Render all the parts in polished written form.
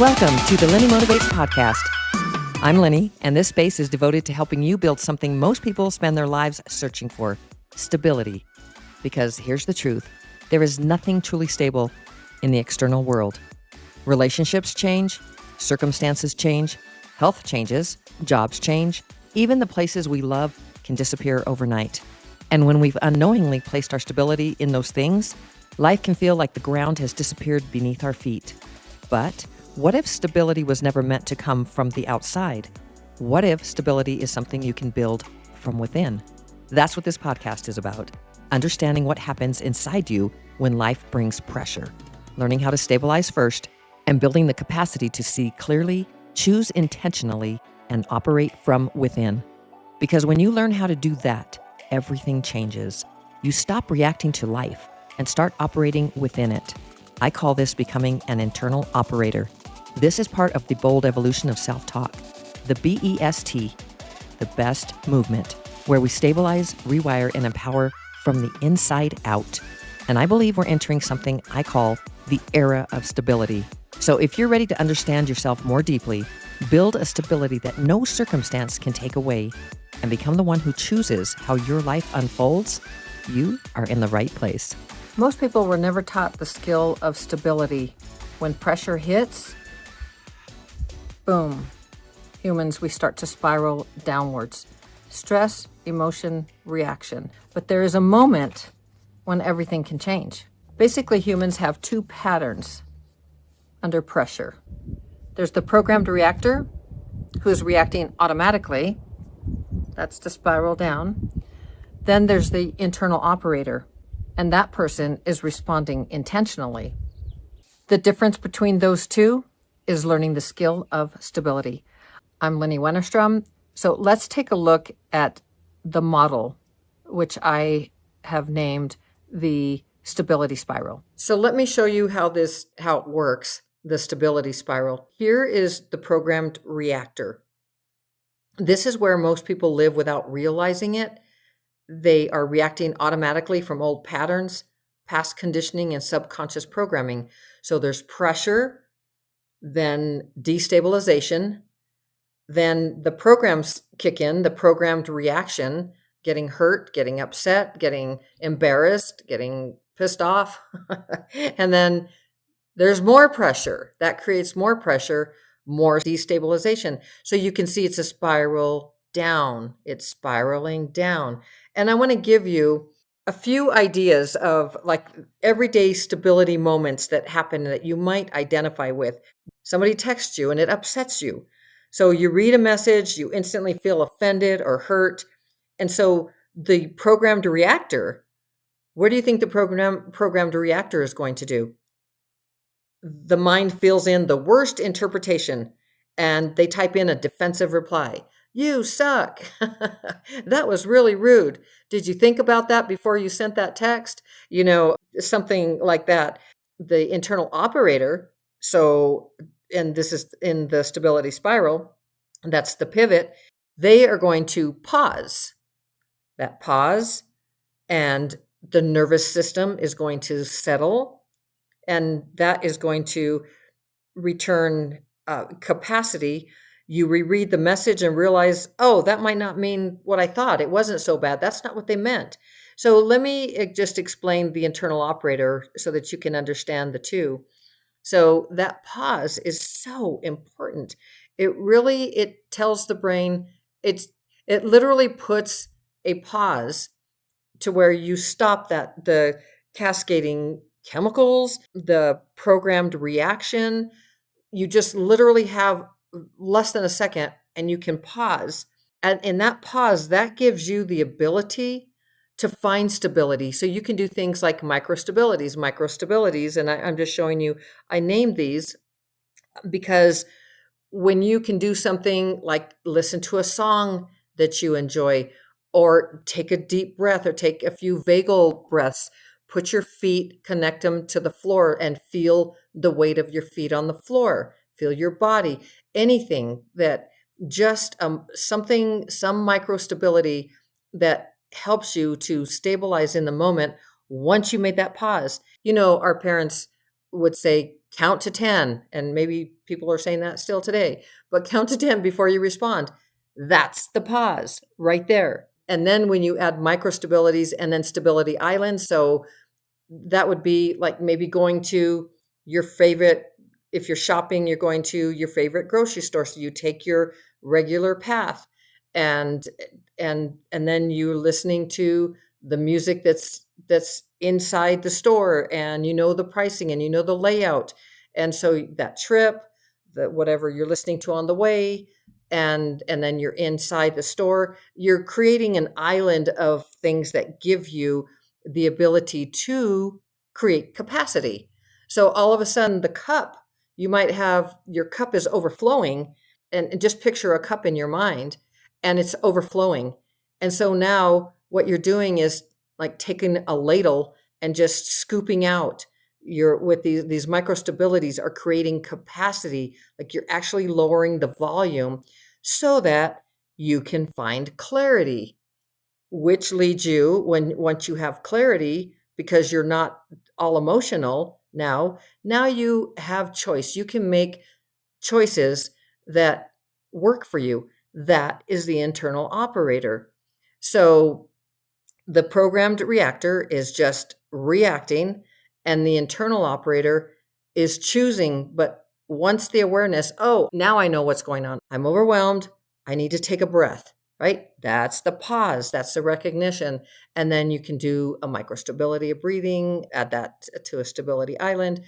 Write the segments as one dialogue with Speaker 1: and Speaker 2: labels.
Speaker 1: Welcome to the Lenny Motivates podcast. I'm Lenny, and this space is devoted to helping you build something most people spend their lives searching for: stability. Because here's the truth: there is nothing truly stable in the external world. Relationships change, circumstances change, health changes, jobs change, even the places we love can disappear overnight. And when we've unknowingly placed our stability in those things, life can feel like the ground has disappeared beneath our feet. But what if stability was never meant to come from the outside? What if stability is something you can build from within? That's what this podcast is about. Understanding what happens inside you when life brings pressure. Learning how to stabilize first, and building the capacity to see clearly, choose intentionally, and operate from within. Because when you learn how to do that, everything changes. You stop reacting to life and start operating within it. I call this becoming an internal operator. This is part of the bold evolution of self-talk, the BEST, the best movement, where we stabilize, rewire, and empower from the inside out. And I believe we're entering something I call the era of stability. So if you're ready to understand yourself more deeply, build a stability that no circumstance can take away, and become the one who chooses how your life unfolds, you are in the right place.
Speaker 2: Most people were never taught the skill of stability. When pressure hits, boom, humans, we start to spiral downwards. Stress, emotion, reaction. But there is a moment when everything can change. Basically, humans have two patterns under pressure. There's the programmed reactor, who is reacting automatically. That's to spiral down. Then there's the internal operator, and that person is responding intentionally. The difference between those two is learning the skill of stability. I'm Lenny Wennerstrom. So let's take a look at the model, which I have named the stability spiral. So let me show you how it works, the stability spiral. Here is the programmed reactor. This is where most people live without realizing it. They are reacting automatically from old patterns, past conditioning, and subconscious programming. So there's pressure, then destabilization, then the programs kick in, the programmed reaction, getting hurt, getting upset, getting embarrassed, getting pissed off. And then there's more pressure. That creates more pressure, more destabilization. So you can see it's a spiral down. It's spiraling down. And I want to give you a few ideas of like everyday stability moments that happen that you might identify with. Somebody texts you and it upsets you. So you read a message, you instantly feel offended or hurt. And so the programmed reactor, what do you think the programmed reactor is going to do? The mind fills in the worst interpretation and they type in a defensive reply. You suck. That was really rude. Did you think about that before you sent that text? Something like that. The internal operator, and this is in the stability spiral, that's the pivot, they are going to pause. That pause, and the nervous system is going to settle, and that is going to return capacity. You reread the message and realize, oh, that might not mean what I thought. It wasn't so bad. That's not what they meant. So let me just explain the internal operator so that you can understand the two. So that pause is so important. It tells the brain, it literally puts a pause to where you stop the cascading chemicals, the programmed reaction. You just literally have less than a second and you can pause. And in that pause, that gives you the ability to find stability. So you can do things like microstabilities. And I'm just showing you, I named these because when you can do something like listen to a song that you enjoy, or take a deep breath, or take a few vagal breaths, put your feet, connect them to the floor and feel the weight of your feet on the floor. Feel your body, anything that just some micro stability that helps you to stabilize in the moment once you made that pause. Our parents would say, count to 10. And maybe people are saying that still today, but count to 10 before you respond. That's the pause right there. And then when you add micro stabilities and then stability islands, so that would be like maybe going to your favorite, if you're shopping, you're going to your favorite grocery store. So you take your regular path and and then you're listening to the music that's inside the store, and you know the pricing and you know the layout. And so that trip, the whatever you're listening to on the way, and then you're inside the store, you're creating an island of things that give you the ability to create capacity. So all of a sudden, the cup, you might have your cup is overflowing, and just picture a cup in your mind, and it's overflowing. And so now what you're doing is like taking a ladle and just scooping out your with these micro stabilities are creating capacity, like you're actually lowering the volume so that you can find clarity, which leads you, when once you have clarity, because you're not all emotional now you have choice. You can make choices that work for you. That is the internal operator. So the programmed reactor is just reacting, and the internal operator is choosing. But once the awareness, oh, now I know what's going on. I'm overwhelmed. I need to take a breath, right? That's the pause. That's the recognition. And then you can do a microstability of breathing, add that to a stability island.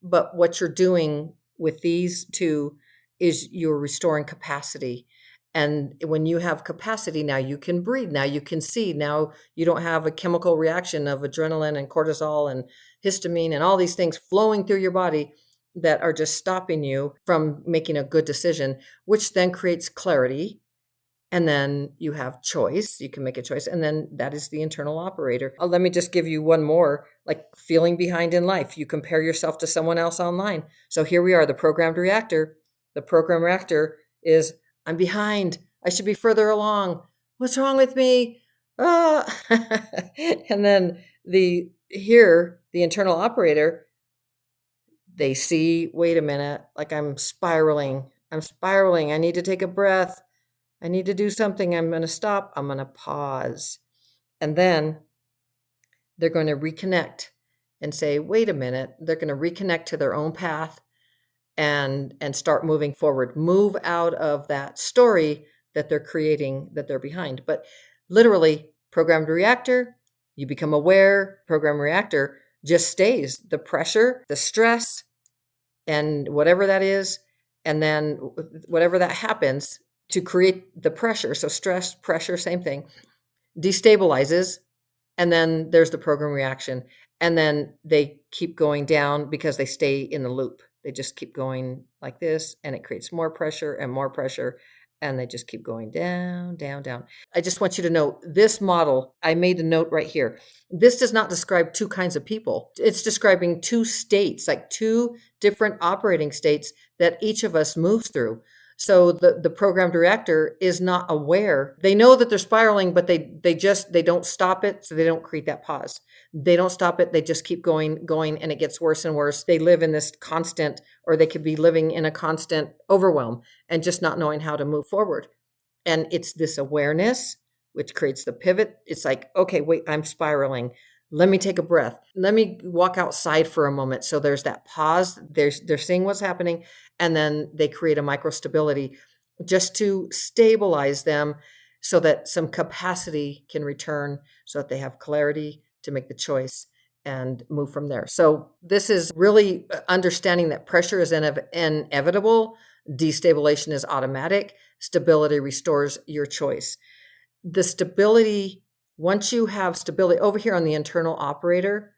Speaker 2: But what you're doing with these two is you're restoring capacity. And when you have capacity, now you can breathe. Now you can see. Now you don't have a chemical reaction of adrenaline and cortisol and histamine and all these things flowing through your body that are just stopping you from making a good decision, which then creates clarity. And then you have choice. You can make a choice. And then that is the internal operator. Let me just give you one more, like feeling behind in life. You compare yourself to someone else online. So here we are, the programmed reactor. The programmed reactor is, I'm behind. I should be further along. What's wrong with me? Ah. And then the internal operator, they see, wait a minute, like I'm spiraling. I'm spiraling. I need to take a breath. I need to do something. I'm going to stop. I'm going to pause. And then they're going to reconnect and say, wait a minute. They're going to reconnect to their own path and start moving forward. Move out of that story that they're creating, that they're behind. But literally, programmed reactor, you become aware. Programmed reactor just stays. The pressure, the stress, and whatever that is, and then whatever that happens to create the pressure. So stress, pressure, same thing, destabilizes. And then there's the program reaction. And then they keep going down because they stay in the loop. They just keep going like this, and it creates more pressure and more pressure. And they just keep going down, down, down. I just want you to know this model, I made a note right here. This does not describe two kinds of people. It's describing two states, like two different operating states that each of us moves through. So the programmed reactor is not aware. They know that they're spiraling, but they don't stop it, so they don't create that pause. They don't stop it. They just keep going, going, and it gets worse and worse. They live in this constant, or they could be living in a constant overwhelm and just not knowing how to move forward. And it's this awareness which creates the pivot. It's like, okay, wait, I'm spiraling. Let me take a breath. Let me walk outside for a moment. So there's that pause. They're seeing what's happening, and then they create a micro stability just to stabilize them so that some capacity can return, so that they have clarity to make the choice and move from there. So this is really understanding that pressure is inevitable, destabilization is automatic, stability restores your choice. The stability, once you have stability over here on the internal operator,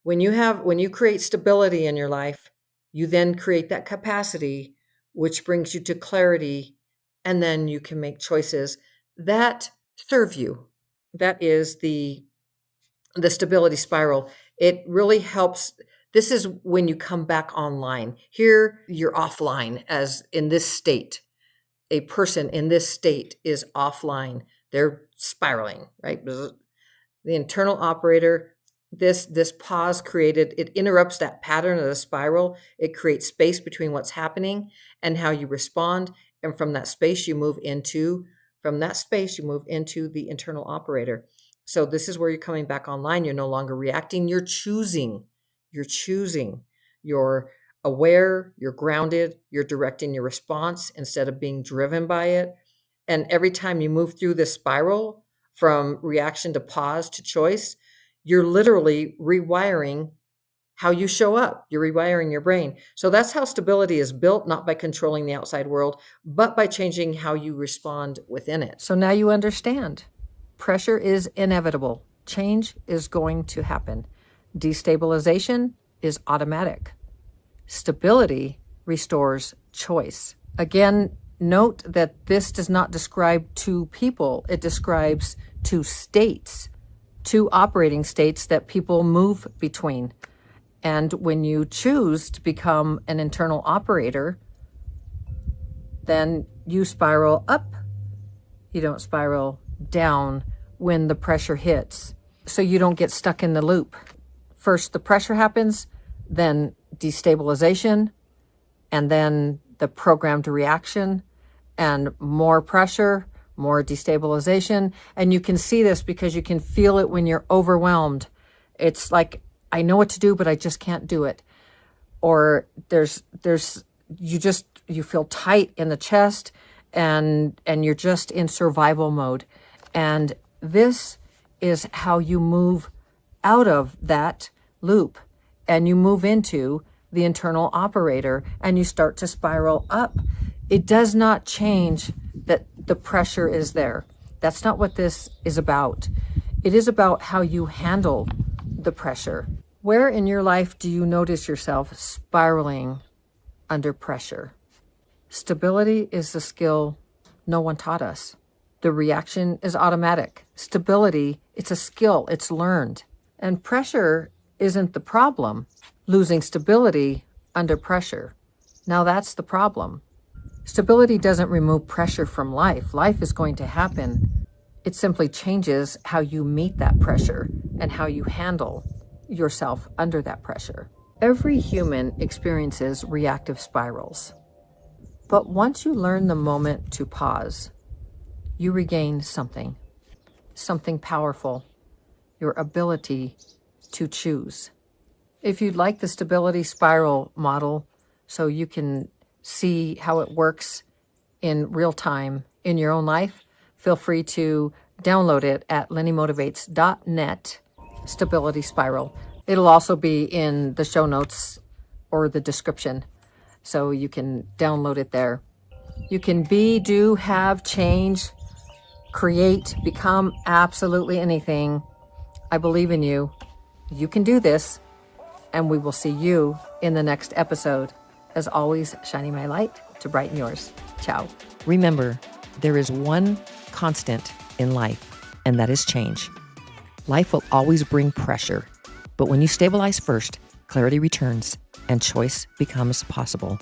Speaker 2: when you create stability in your life, you then create that capacity, which brings you to clarity, and then you can make choices that serve you. That is the stability spiral. It really helps. This is when you come back online. Here you're offline, as in this state. A person in this state is offline. They're spiraling, right? The internal operator This pause created, it interrupts that pattern of the spiral. It creates space between what's happening and how you respond. And from that space, you move into the internal operator. So this is where you're coming back online. You're no longer reacting. You're choosing. You're aware, you're grounded, you're directing your response instead of being driven by it. And every time you move through this spiral from reaction to pause to choice, you're literally rewiring how you show up. You're rewiring your brain. So that's how stability is built, not by controlling the outside world, but by changing how you respond within it. So now you understand. Pressure is inevitable. Change is going to happen. Destabilization is automatic. Stability restores choice. Again, note that this does not describe two people. It describes two states, two operating states that people move between. And when you choose to become an internal operator, then you spiral up. You don't spiral down when the pressure hits. So you don't get stuck in the loop. First, the pressure happens, then destabilization, and then the programmed reaction, and more pressure, more destabilization. And you can see this because you can feel it when you're overwhelmed. It's like, I know what to do, but I just can't do it. Or you feel tight in the chest and you're just in survival mode. And this is how you move out of that loop and you move into the internal operator and you start to spiral up. It does not change that the pressure is there. That's not what this is about. It is about how you handle the pressure. Where in your life do you notice yourself spiraling under pressure? Stability is the skill no one taught us. The reaction is automatic. Stability, it's a skill, it's learned. And pressure isn't the problem. Losing stability under pressure. Now that's the problem. Stability doesn't remove pressure from life. Life is going to happen. It simply changes how you meet that pressure and how you handle yourself under that pressure. Every human experiences reactive spirals. But once you learn the moment to pause, you regain something powerful, your ability to choose. If you'd like the stability spiral model so you can see how it works in real time in your own life, feel free to download it at lennymotivates.net, Stability Spiral. It'll also be in the show notes or the description, so you can download it there. You can be, do, have, change, create, become absolutely anything. I believe in you. You can do this, and we will see you in the next episode. As always, shining my light to brighten yours. Ciao.
Speaker 1: Remember, there is one constant in life, and that is change. Life will always bring pressure, but when you stabilize first, clarity returns and choice becomes possible.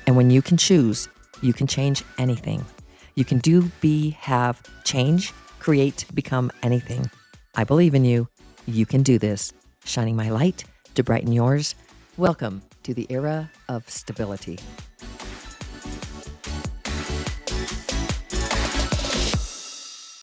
Speaker 1: And when you can choose, you can change anything. You can do, be, have, change, create, become anything. I believe in you. You can do this. Shining my light to brighten yours. Welcome to the era of stability.